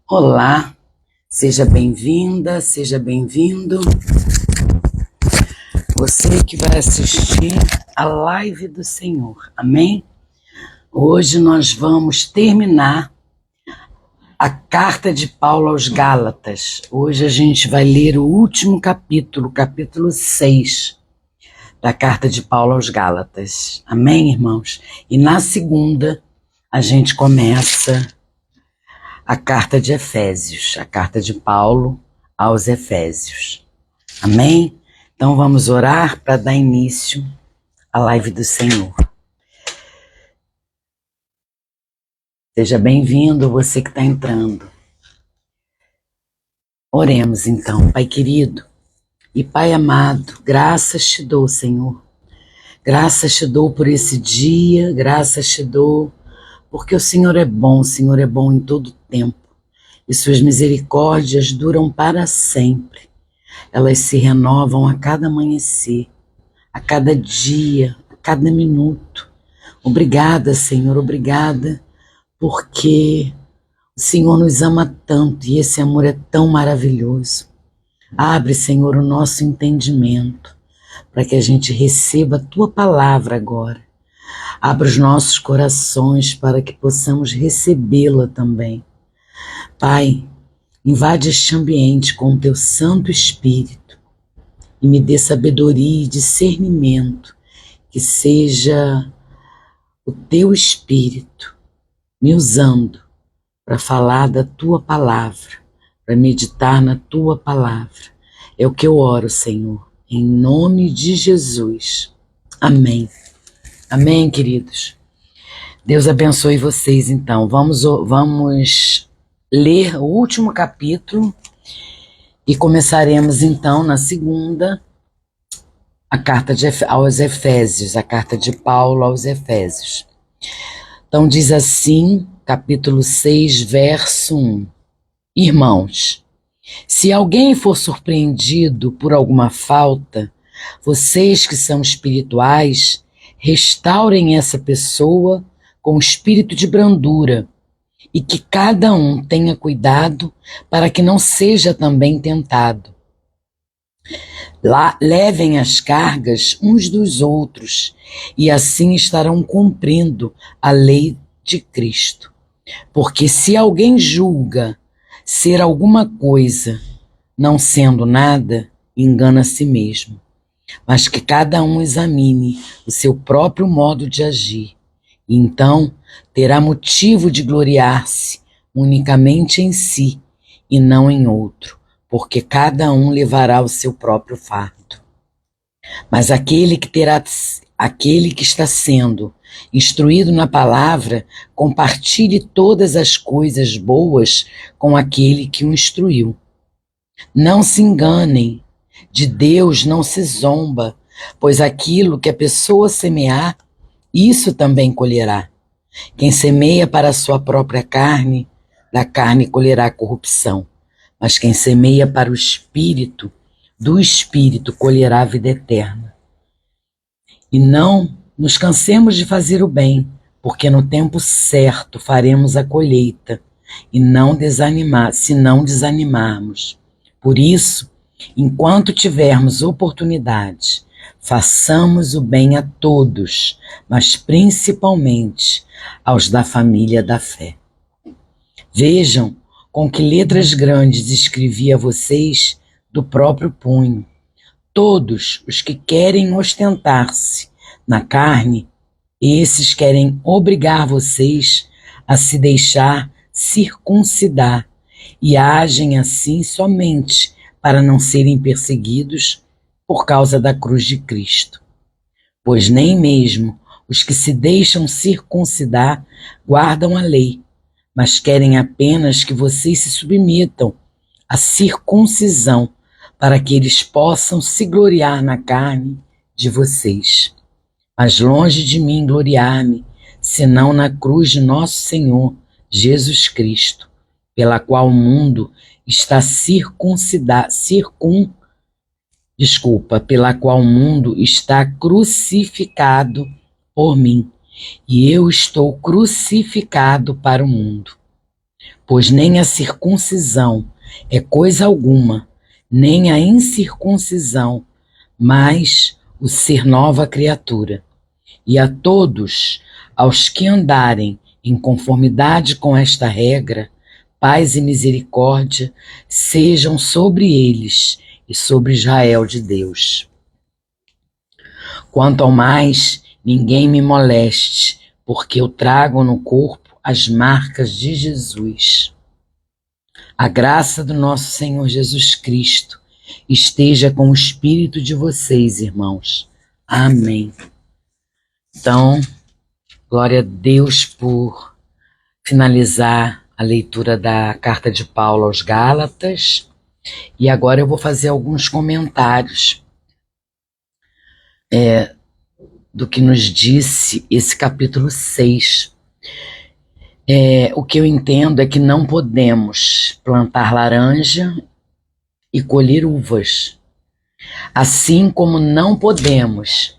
Olá, seja bem-vinda, seja bem-vindo. Você que vai assistir a live do Senhor, amém? Hoje nós vamos terminar a carta de Paulo aos Gálatas. Hoje a gente vai ler o último capítulo, capítulo 6 da carta de Paulo aos Gálatas, amém, irmãos? E na segunda a gente começa a carta de Efésios, a carta de Paulo aos Efésios. Amém? Então vamos orar para dar início à live do Senhor. Seja bem-vindo você que está entrando. Oremos então, Pai querido e Pai amado, graças te dou, Senhor. Graças te dou por esse dia, graças te dou porque o Senhor é bom em todo tempo. E suas misericórdias duram para sempre. Elas se renovam a cada amanhecer, a cada dia, a cada minuto. Obrigada, Senhor, obrigada, porque o Senhor nos ama tanto e esse amor é tão maravilhoso. Abre, Senhor, o nosso entendimento, para que a gente receba a Tua palavra agora. Abra os nossos corações para que possamos recebê-la também. Pai, invade este ambiente com o Teu Santo Espírito e me dê sabedoria e discernimento, que seja o Teu Espírito me usando para falar da Tua palavra, para meditar na Tua palavra. É o que eu oro, Senhor, em nome de Jesus. Amém. Amém, queridos. Deus abençoe vocês, então. Vamos ler o último capítulo e começaremos, então, na segunda, a carta aos Efésios, a carta de Paulo aos Efésios. Então, diz assim, capítulo 6, verso 1. Irmãos, se alguém for surpreendido por alguma falta, vocês que são espirituais, restaurem essa pessoa com espírito de brandura e que cada um tenha cuidado para que não seja também tentado. Levem as cargas uns dos outros e assim estarão cumprindo a lei de Cristo. Porque se alguém julga ser alguma coisa, não sendo nada, engana a si mesmo. Mas que cada um examine o seu próprio modo de agir, e então terá motivo de gloriar-se unicamente em si e não em outro, porque cada um levará o seu próprio fardo. Mas aquele que está sendo instruído na palavra, compartilhe todas as coisas boas com aquele que o instruiu. Não se enganem, de Deus não se zomba, pois aquilo que a pessoa semear, isso também colherá. Quem semeia para a sua própria carne, da carne colherá corrupção. Mas quem semeia para o Espírito, do Espírito colherá a vida eterna. E não nos cansemos de fazer o bem, porque no tempo certo faremos a colheita, e se não desanimarmos. Por isso, enquanto tivermos oportunidade, façamos o bem a todos, mas principalmente aos da família da fé. Vejam com que letras grandes escrevi a vocês do próprio punho. Todos os que querem ostentar-se na carne, esses querem obrigar vocês a se deixar circuncidar e agem assim somente para não serem perseguidos por causa da cruz de Cristo. Pois nem mesmo os que se deixam circuncidar guardam a lei, mas querem apenas que vocês se submetam à circuncisão, para que eles possam se gloriar na carne de vocês. Mas longe de mim gloriar-me, senão na cruz de nosso Senhor Jesus Cristo, pela qual o mundo está pela qual o mundo está crucificado por mim, e eu estou crucificado para o mundo. Pois nem a circuncisão é coisa alguma, nem a incircuncisão, mas o ser nova criatura. E a todos, aos que andarem em conformidade com esta regra, paz e misericórdia sejam sobre eles e sobre Israel de Deus. Quanto ao mais, ninguém me moleste, porque eu trago no corpo as marcas de Jesus. A graça do nosso Senhor Jesus Cristo esteja com o espírito de vocês, irmãos. Amém. Então, glória a Deus por finalizar a leitura da carta de Paulo aos Gálatas. E agora eu vou fazer alguns comentários do que nos disse esse capítulo 6. O que eu entendo é que não podemos plantar laranja e colher uvas, assim como não podemos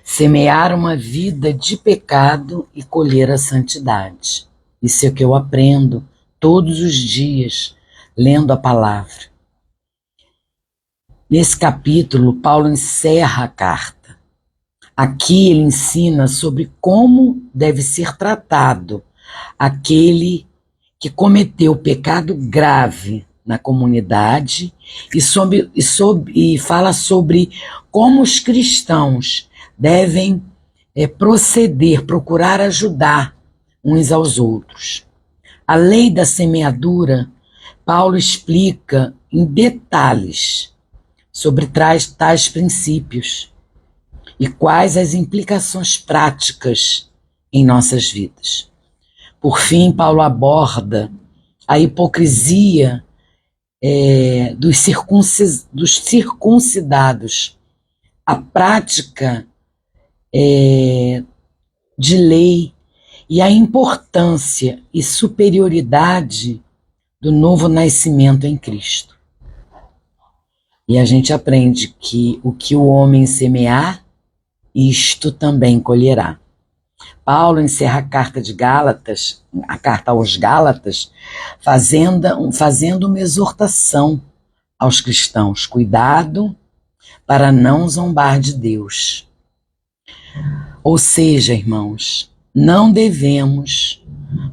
semear uma vida de pecado e colher a santidade. Isso é o que eu aprendo todos os dias, lendo a palavra. Nesse capítulo, Paulo encerra a carta. Aqui ele ensina sobre como deve ser tratado aquele que cometeu pecado grave na comunidade e fala sobre como os cristãos devem proceder, procurar ajudar uns aos outros. A lei da semeadura, Paulo explica em detalhes sobre tais princípios e quais as implicações práticas em nossas vidas. Por fim, Paulo aborda a hipocrisia dos circuncidados, a prática de lei e a importância e superioridade do novo nascimento em Cristo. E a gente aprende que o que o homem semear, isto também colherá. Paulo encerra a carta aos Gálatas, fazendo uma exortação aos cristãos. Cuidado para não zombar de Deus. Ou seja, irmãos, não devemos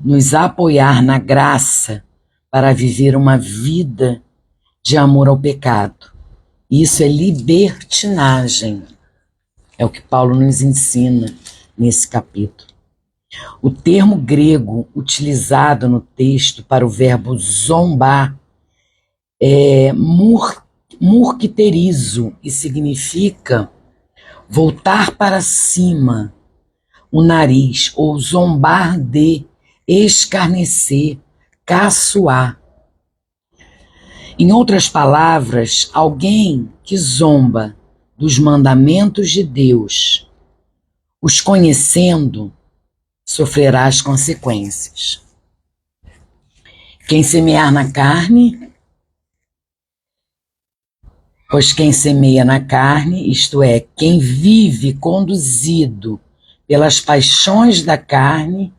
nos apoiar na graça para viver uma vida de amor ao pecado. Isso é libertinagem. É o que Paulo nos ensina nesse capítulo. O termo grego utilizado no texto para o verbo zombar é murquiterizo e significa voltar para cima o nariz ou zombar de, escarnecer, caçoar. Em outras palavras, alguém que zomba dos mandamentos de Deus, os conhecendo, sofrerá as consequências. Quem semear na carne, pois quem semeia na carne, isto é, quem vive conduzido pelas paixões da carne,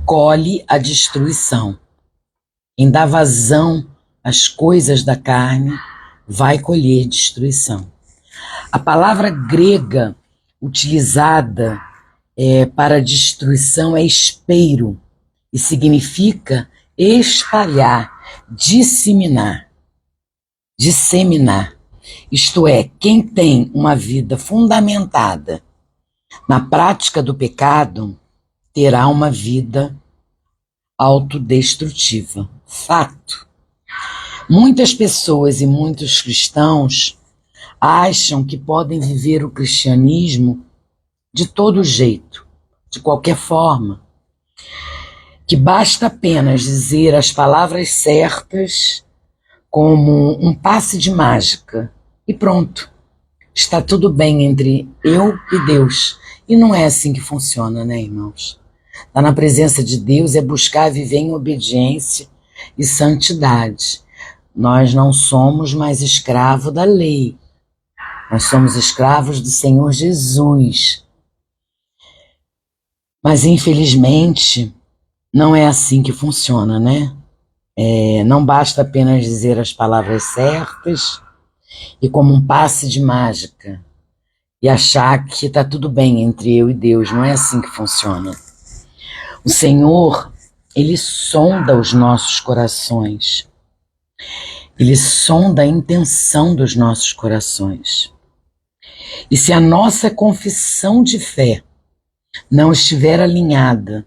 colhe a destruição. Quem dá vazão às coisas da carne, vai colher destruição. A palavra grega utilizada para destruição é espeiro e significa espalhar, disseminar. Isto é, quem tem uma vida fundamentada na prática do pecado terá uma vida autodestrutiva. Fato. Muitas pessoas e muitos cristãos acham que podem viver o cristianismo de todo jeito, de qualquer forma, que basta apenas dizer as palavras certas como um passe de mágica e pronto, está tudo bem entre eu e Deus. E não é assim que funciona, né, irmãos? Estar na presença de Deus é buscar viver em obediência e santidade. Nós não somos mais escravos da lei, nós somos escravos do Senhor Jesus. Mas, infelizmente, não é assim que funciona, né? Não basta apenas dizer as palavras certas e como um passe de mágica e achar que está tudo bem entre eu e Deus. Não é assim que funciona. O Senhor, Ele sonda os nossos corações. Ele sonda a intenção dos nossos corações. E se a nossa confissão de fé não estiver alinhada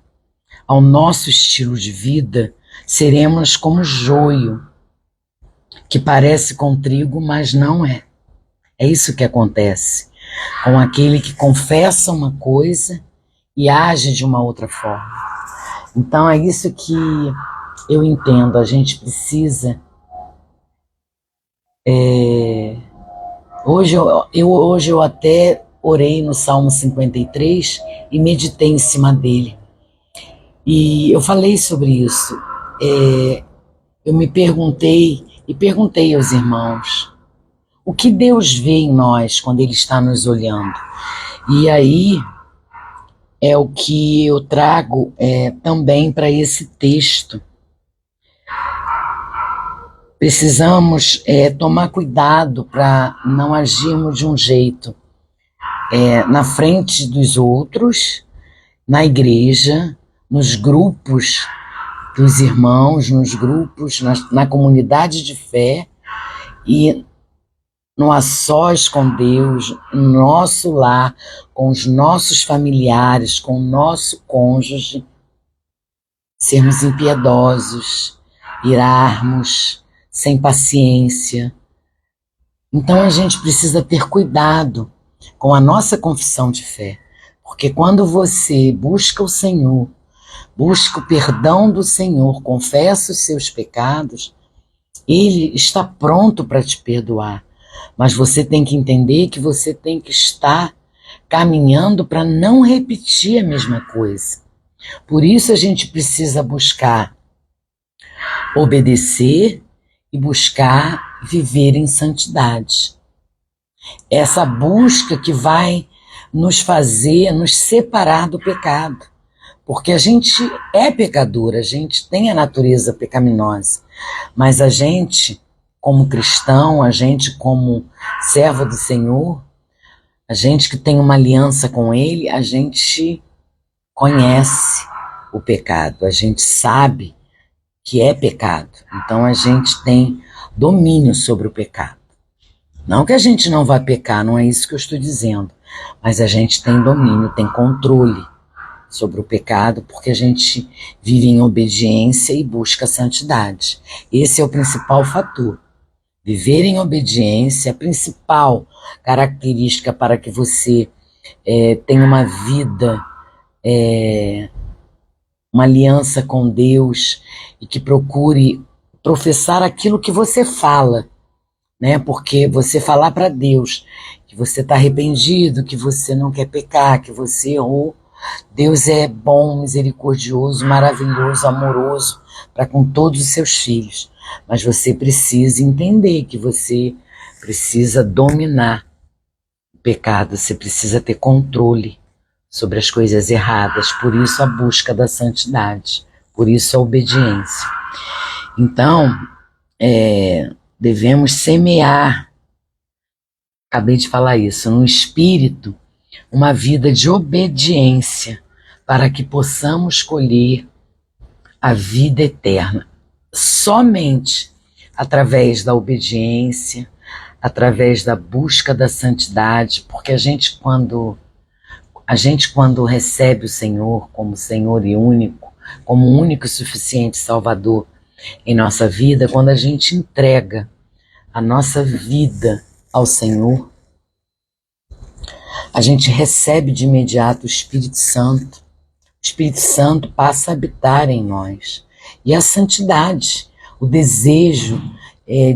ao nosso estilo de vida, seremos como joio, que parece com trigo, mas não é. É isso que acontece com aquele que confessa uma coisa e age de uma outra forma. Então é isso que eu entendo. A gente precisa... Hoje eu até orei no Salmo 53 e meditei em cima dele. E eu falei sobre isso. Eu me perguntei e perguntei aos irmãos, o que Deus vê em nós quando Ele está nos olhando? E aí é o que eu trago também para esse texto. Precisamos tomar cuidado para não agirmos de um jeito na frente dos outros, na igreja, nos grupos dos irmãos, nos grupos, na comunidade de fé e no a sós com Deus, no nosso lar, com os nossos familiares, com o nosso cônjuge, sermos impiedosos, irarmos, sem paciência. Então a gente precisa ter cuidado com a nossa confissão de fé, porque quando você busca o Senhor, busca o perdão do Senhor, confessa os seus pecados, Ele está pronto para te perdoar. Mas você tem que entender que você tem que estar caminhando para não repetir a mesma coisa. Por isso a gente precisa buscar obedecer e buscar viver em santidade. Essa busca que vai nos fazer, nos separar do pecado. Porque a gente é pecador, a gente tem a natureza pecaminosa. Mas a gente, como cristão, a gente como servo do Senhor, a gente que tem uma aliança com Ele, a gente conhece o pecado, a gente sabe que é pecado. Então a gente tem domínio sobre o pecado. Não que a gente não vá pecar, não é isso que eu estou dizendo, mas a gente tem domínio, tem controle sobre o pecado, porque a gente vive em obediência e busca santidade. Esse é o principal fator. Viver em obediência é a principal característica para que você tenha uma vida, uma aliança com Deus e que procure professar aquilo que você fala, né? Porque você falar para Deus que você está arrependido, que você não quer pecar, que você errou, Deus é bom, misericordioso, maravilhoso, amoroso para com todos os seus filhos. Mas você precisa entender que você precisa dominar o pecado, você precisa ter controle sobre as coisas erradas. Por isso a busca da santidade, por isso a obediência. Então, devemos semear, acabei de falar isso, no espírito, uma vida de obediência, para que possamos colher a vida eterna. Somente através da obediência, através da busca da santidade, porque a gente quando recebe o Senhor como Senhor e único, como único e suficiente Salvador em nossa vida, quando a gente entrega a nossa vida ao Senhor, a gente recebe de imediato o Espírito Santo. O Espírito Santo passa a habitar em nós. E a santidade, o desejo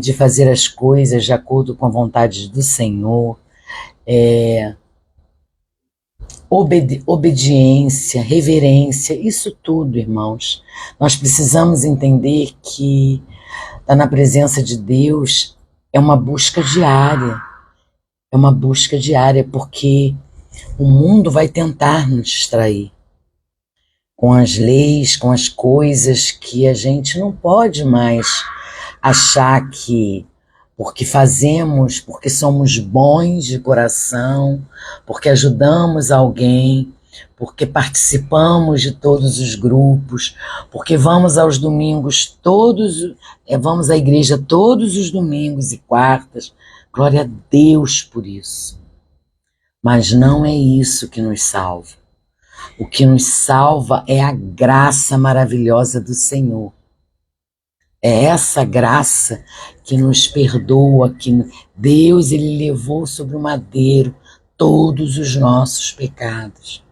de fazer as coisas de acordo com a vontade do Senhor, obediência, reverência, isso tudo, irmãos. Nós precisamos entender que estar na presença de Deus é uma busca diária. É uma busca diária, porque o mundo vai tentar nos distrair. com as leis, com as coisas que a gente não pode mais achar que porque fazemos, porque somos bons de coração, porque ajudamos alguém, porque participamos de todos os grupos, porque vamos aos domingos vamos à igreja todos os domingos e quartas. Glória a Deus por isso. Mas não é isso que nos salva. O que nos salva é a graça maravilhosa do Senhor. É essa graça que nos perdoa, que Deus ele levou sobre o madeiro todos os nossos pecados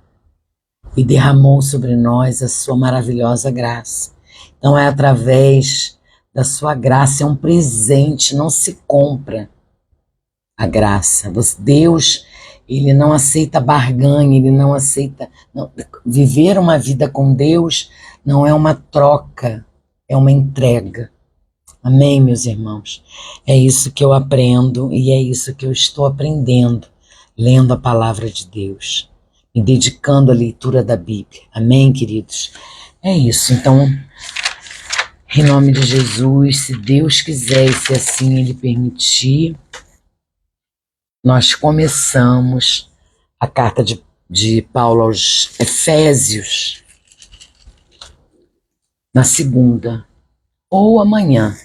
e derramou sobre nós a sua maravilhosa graça. Então é através da sua graça, é um presente, não se compra a graça. Deus, ele não aceita barganha, ele não aceita... viver uma vida com Deus não é uma troca, é uma entrega. Amém, meus irmãos? É isso que eu aprendo e é isso que eu estou aprendendo, lendo a palavra de Deus, me dedicando à leitura da Bíblia. Amém, queridos? É isso. Então, em nome de Jesus, se Deus quiser e se assim Ele permitir, nós começamos a carta de Paulo aos Efésios na segunda ou amanhã,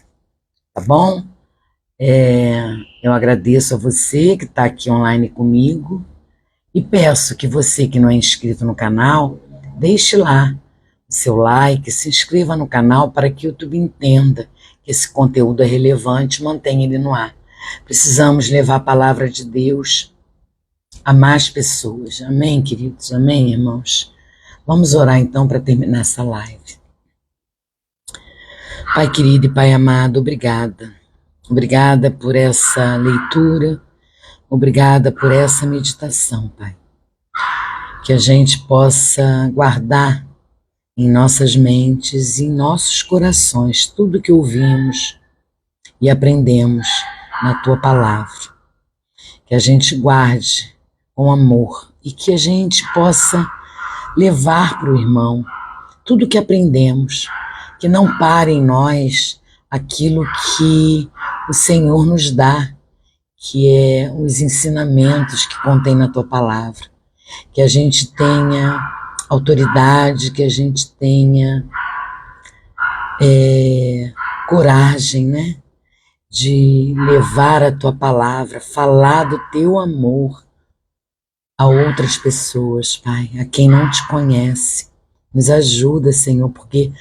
tá bom? Eu agradeço a você que está aqui online comigo e peço que você que não é inscrito no canal, deixe lá o seu like, se inscreva no canal para que o YouTube entenda que esse conteúdo é relevante e mantenha ele no ar. Precisamos levar a palavra de Deus a mais pessoas. Amém, queridos? Amém, irmãos? Vamos orar então para terminar essa live. Pai querido e Pai amado, obrigada. Obrigada por essa leitura, obrigada por essa meditação, Pai. Que a gente possa guardar em nossas mentes e em nossos corações tudo que ouvimos e aprendemos na Tua palavra. Que a gente guarde com amor e que a gente possa levar para o irmão tudo que aprendemos, que não pare em nós aquilo que o Senhor nos dá, que é os ensinamentos que contém na Tua palavra. Que a gente tenha autoridade, que a gente tenha coragem, né? De levar a Tua palavra, falar do Teu amor a outras pessoas, Pai, a quem não Te conhece. Nos ajuda, Senhor, porque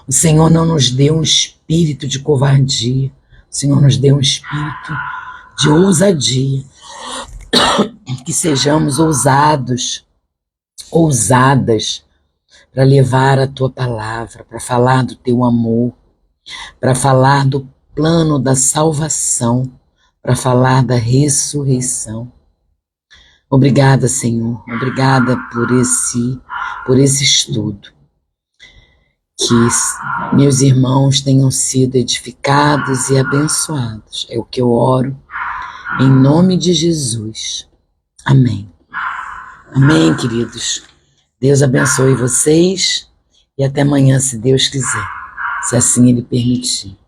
o Senhor não nos deu um espírito de covardia, o Senhor nos deu um espírito de ousadia, que sejamos ousados, ousadas, para levar a Tua palavra, para falar do Teu amor, para falar do plano da salvação, para falar da ressurreição. Obrigada, Senhor, obrigada por esse estudo. Que meus irmãos tenham sido edificados e abençoados. É o que eu oro, em nome de Jesus. Amém. Amém, queridos. Deus abençoe vocês e até amanhã, se Deus quiser, se assim Ele permitir.